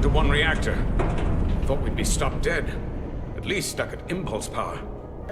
down to one reactor. Thought we'd be stopped dead. At least stuck at impulse power.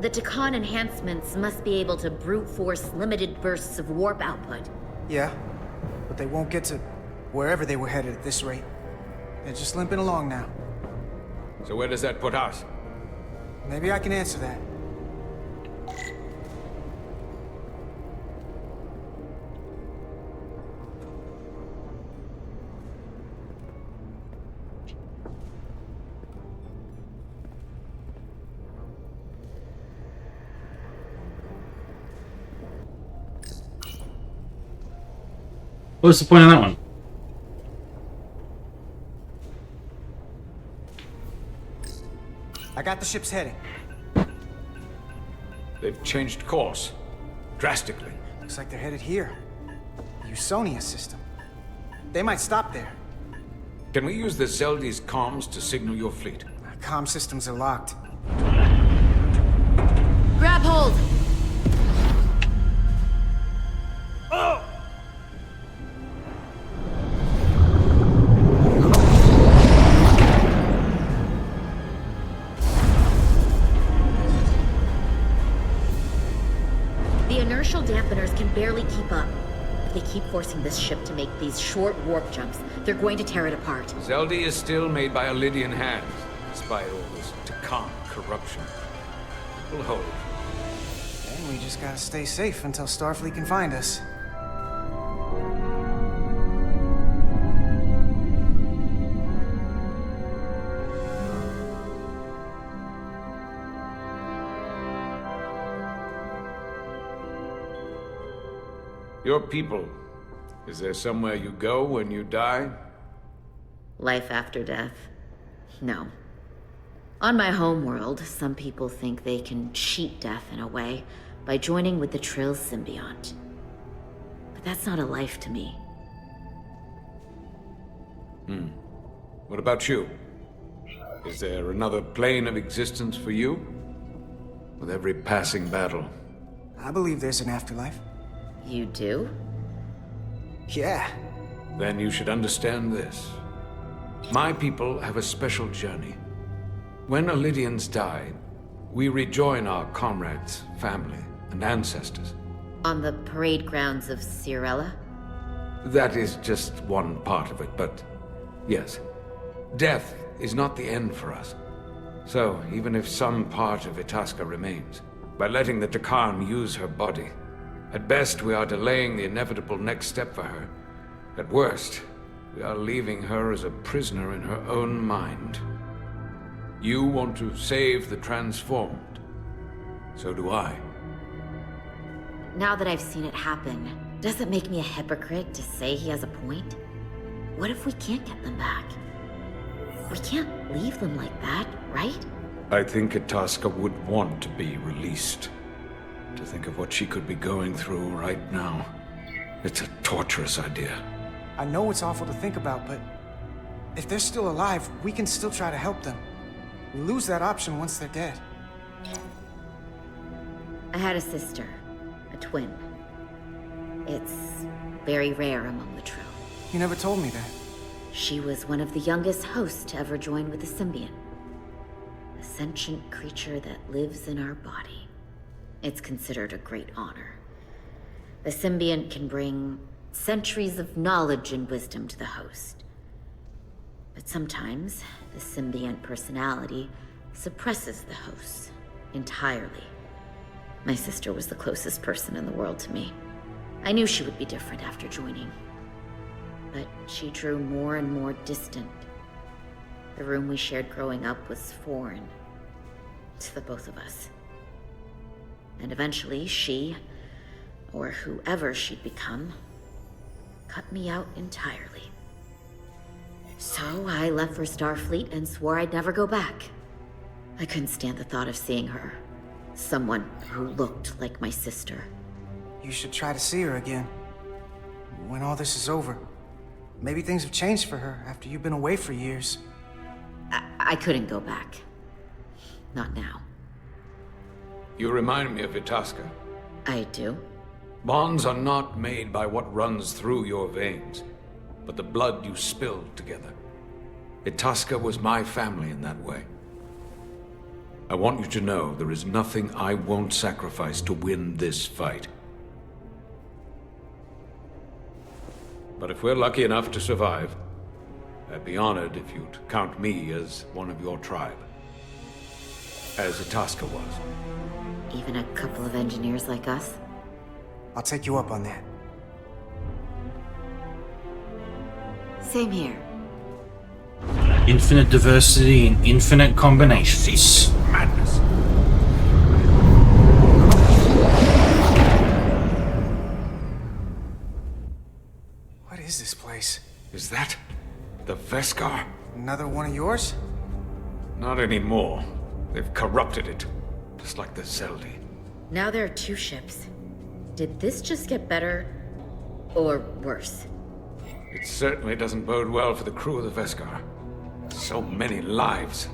The Takan enhancements must be able to brute force limited bursts of warp output. Yeah, but they won't get to wherever they were headed at this rate. They're just limping along now. So where does that put us? Maybe I can answer that. What was the point of that one? I got the ship's heading. They've changed course. Drastically. Looks like they're headed here. The Usonia system. They might stop there. Can we use the Zeldi's comms to signal your fleet? Our comm systems are locked. Grab hold! The inertial dampeners can barely keep up. If they keep forcing this ship to make these short warp jumps, they're going to tear it apart. Zeldi is still made by Lydian hands, despite all this Takan corruption. We'll hold. And we just gotta stay safe until Starfleet can find us. Your people. Is there somewhere you go when you die? Life after death? No. On my homeworld, some people think they can cheat death in a way by joining with the Trill symbiont. But that's not a life to me. What about you? Is there another plane of existence for you? With every passing battle. I believe there's an afterlife. You do? Yeah. Then you should understand this. My people have a special journey. When Lydians die, we rejoin our comrades, family, and ancestors. On the parade grounds of Cirella? That is just one part of it, but yes. Death is not the end for us. So, even if some part of Itasca remains, by letting the Takan use her body, at best we are delaying the inevitable next step for her. At worst, we are leaving her as a prisoner in her own mind. You want to save the transformed. So do I. Now that I've seen it happen, does it make me a hypocrite to say he has a point? What if we can't get them back? We can't leave them like that, right? I think Itasca would want to be released. To think of what she could be going through right now. It's a torturous idea. I know it's awful to think about, but if they're still alive, we can still try to help them. We lose that option once they're dead. I had a sister, a twin. It's very rare among the Trill. You never told me that. She was one of the youngest hosts to ever join with the symbiont. A sentient creature that lives in our body. It's considered a great honor. The symbiont can bring centuries of knowledge and wisdom to the host. But sometimes, the symbiont personality suppresses the host entirely. My sister was the closest person in the world to me. I knew she would be different after joining. But she drew more and more distant. The room we shared growing up was foreign to the both of us. And eventually she, or whoever she'd become, cut me out entirely. So I left for Starfleet and swore I'd never go back. I couldn't stand the thought of seeing her. Someone who looked like my sister. You should try to see her again. When all this is over. Maybe things have changed for her after you've been away for years. I couldn't go back. Not now. You remind me of Itasca. I do? Bonds are not made by what runs through your veins, but the blood you spill together. Itasca was my family in that way. I want you to know there is nothing I won't sacrifice to win this fight. But if we're lucky enough to survive, I'd be honored if you'd count me as one of your tribe. As Itasca was. Even a couple of engineers like us? I'll take you up on that. Same here. Infinite diversity and infinite combinations. Madness. What is this place? Is that the Veskar? Another one of yours? Not anymore. They've corrupted it. Just like the Zeldi. Now there are 2 ships. Did this just get better? Or worse? It certainly doesn't bode well for the crew of the Veskar. So many lives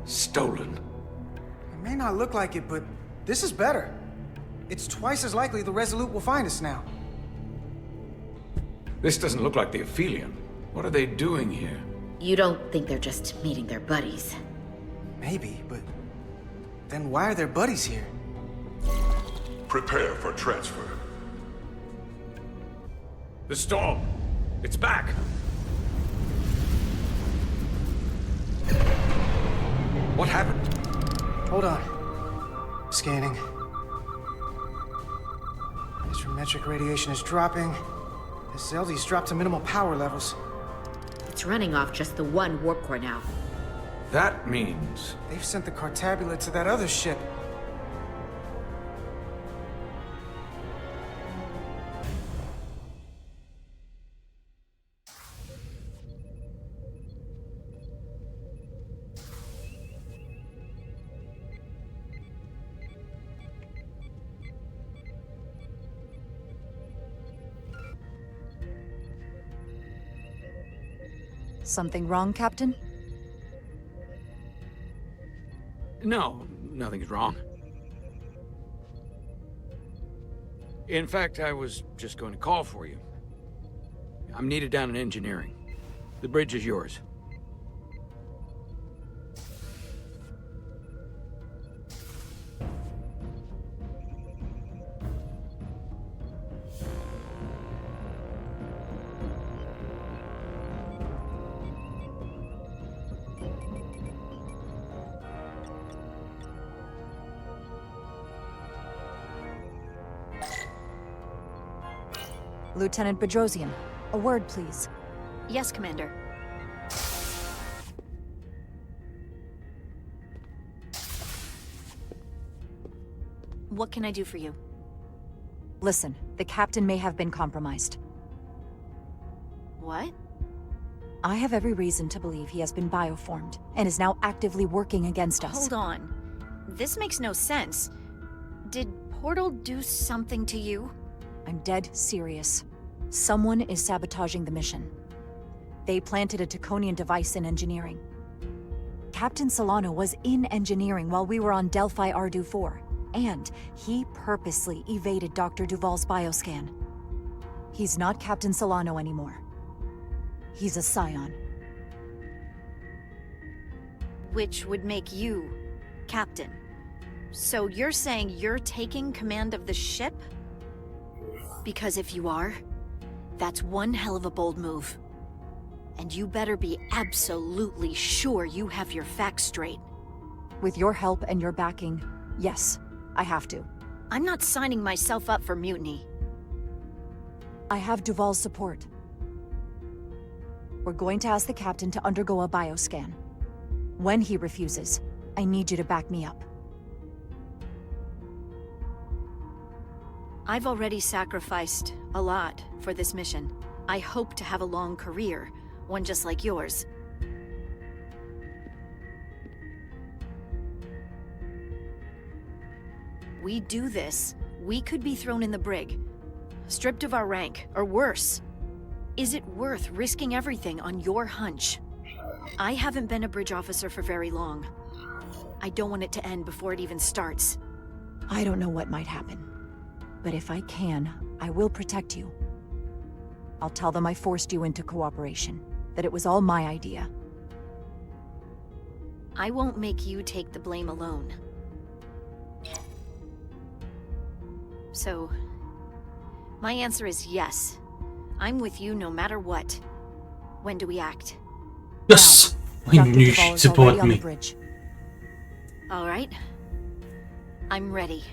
stolen. It may not look like it, but this is better. It's twice as likely the Resolute will find us now. This doesn't look like the Aphelion. What are they doing here? You don't think they're just meeting their buddies? Maybe, but then why are their buddies here? Prepare for transfer. The storm! It's back! What happened? Hold on. Scanning. Astrometric radiation is dropping. The Zeldi's dropped to minimal power levels. It's running off just the one warp core now. That means... They've sent the Cartabula to that other ship. Something wrong, Captain? No, nothing's wrong. In fact, I was just going to call for you. I'm needed down in engineering. The bridge is yours. Lieutenant Bedrosian, a word, please. Yes, Commander. What can I do for you? Listen, the captain may have been compromised. What? I have every reason to believe he has been bioformed, and is now actively working against us. Hold on. This makes no sense. Did Portal do something to you? I'm dead serious. Someone is sabotaging the mission. They planted a Taconian device in engineering. Captain Solano was in engineering while we were on Delphi Ardu 4, and he purposely evaded Dr. Duval's bioscan. He's not Captain Solano anymore. He's a Scion. Which would make you Captain. So you're saying you're taking command of the ship? Because if you are, that's one hell of a bold move. And you better be absolutely sure you have your facts straight. With your help and your backing, yes, I have to. I'm not signing myself up for mutiny. I have Duval's support. We're going to ask the captain to undergo a bioscan. When he refuses, I need you to back me up. I've already sacrificed a lot for this mission. I hope to have a long career, one just like yours. We do this, we could be thrown in the brig, stripped of our rank, or worse. Is it worth risking everything on your hunch? I haven't been a bridge officer for very long. I don't want it to end before it even starts. I don't know what might happen. But if I can, I will protect you. I'll tell them I forced you into cooperation, that it was all my idea. I won't make you take the blame alone. So, my answer is yes. I'm with you no matter what. When do we act? Yes! I Dr. knew Duvall she'd is support already on the me. bridge. All right. I'm ready.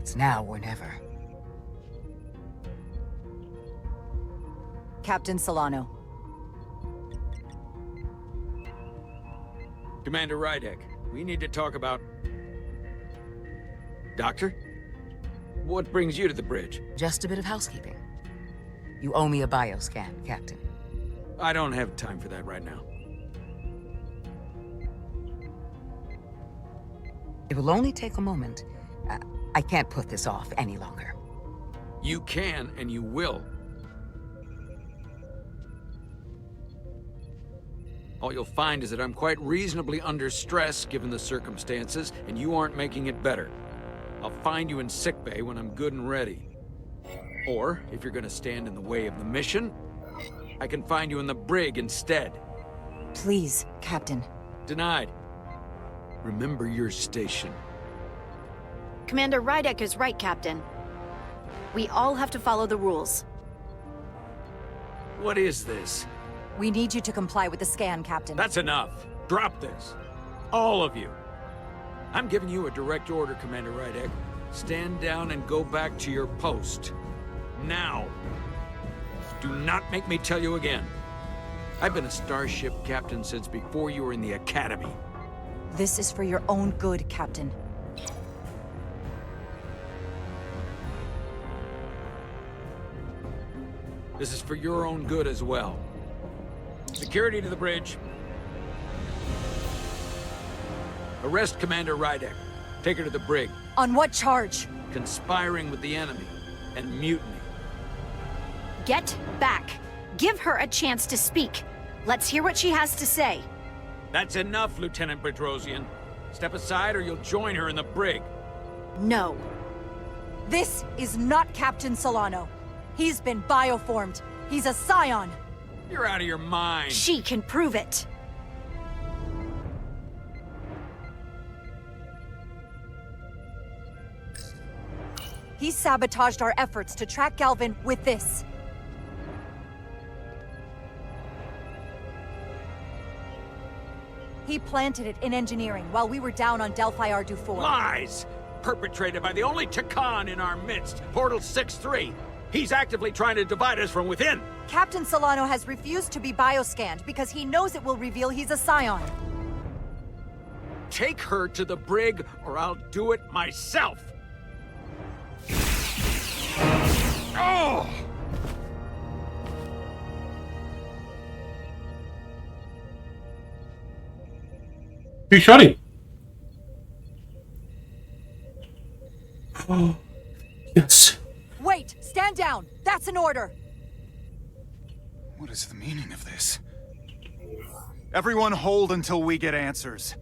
It's now or never. Captain Solano. Commander Rydek, we need to talk about... Doctor? What brings you to the bridge? Just a bit of housekeeping. You owe me a bioscan, Captain. I don't have time for that right now. It will only take a moment. I can't put this off any longer. You can, and you will. All you'll find is that I'm quite reasonably under stress given the circumstances, and you aren't making it better. I'll find you in sickbay when I'm good and ready. Or, if you're gonna stand in the way of the mission, I can find you in the brig instead. Please, Captain. Denied. Remember your station. Commander Rydek is right, Captain. We all have to follow the rules. What is this? We need you to comply with the scan, Captain. That's enough. Drop this. All of you. I'm giving you a direct order, Commander Rydek. Stand down and go back to your post. Now. Do not make me tell you again. I've been a starship captain since before you were in the Academy. This is for your own good, Captain. This is for your own good as well. Security to the bridge. Arrest Commander Rydek. Take her to the brig. On what charge? Conspiring with the enemy and mutiny. Get back. Give her a chance to speak. Let's hear what she has to say. That's enough, Lieutenant Bedrosian. Step aside or you'll join her in the brig. No. This is not Captain Solano. He's been bioformed. He's a scion. You're out of your mind. She can prove it. He sabotaged our efforts to track Galvin with this. He planted it in engineering while we were down on Delphi R-4. Lies! Perpetrated by the only Takan in our midst, Portal 6-3. He's actively trying to divide us from within. Captain Solano has refused to be bioscanned because he knows it will reveal he's a scion. Take her to the brig or I'll do it myself. Oh! Who shot him? Oh, yes. Wait! Stand down! That's an order! What is the meaning of this? Everyone hold until we get answers.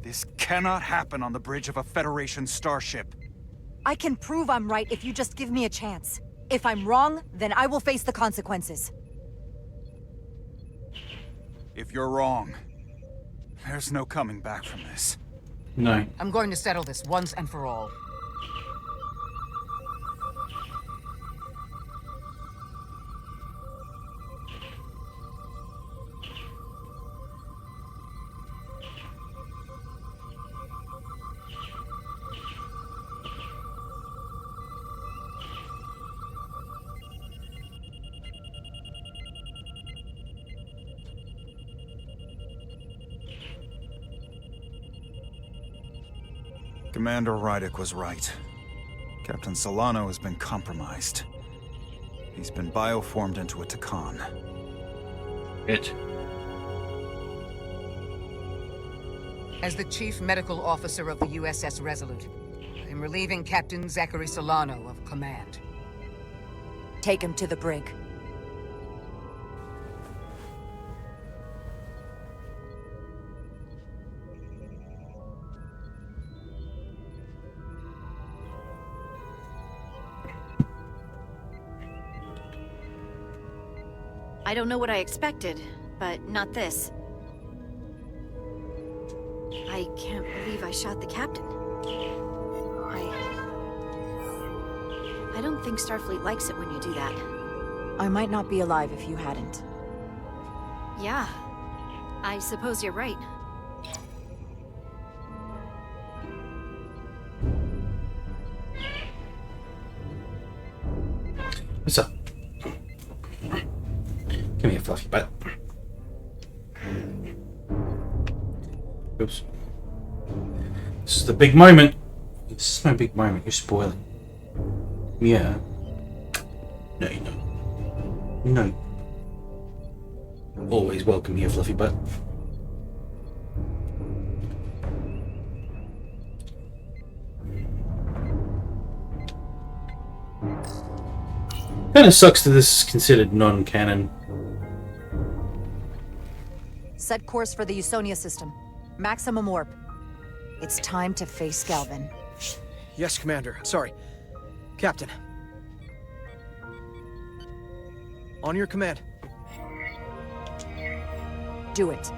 This cannot happen on the bridge of a Federation starship. I can prove I'm right if you just give me a chance. If I'm wrong, then I will face the consequences. If you're wrong, there's no coming back from this. No. I'm going to settle this once and for all. Commander Rydek was right. Captain Solano has been compromised. He's been bioformed into a Takan. As the Chief Medical Officer of the USS Resolute, I'm relieving Captain Zachary Solano of command. Take him to the brig. I don't know what I expected, but not this. I can't believe I shot the captain. I don't think Starfleet likes it when you do that. I might not be alive if you hadn't. Yeah, I suppose you're right. What's up? Give me a fluffy butt. Oops. This is the big moment. This is my big moment. You're spoiling. Yeah. No, you don't. No. Always welcome here, fluffy butt. Kinda sucks that this is considered non-canon. Set course for the Usonia system. Maximum warp. It's time to face Galvin. Yes, Commander. Sorry. Captain. On your command. Do it.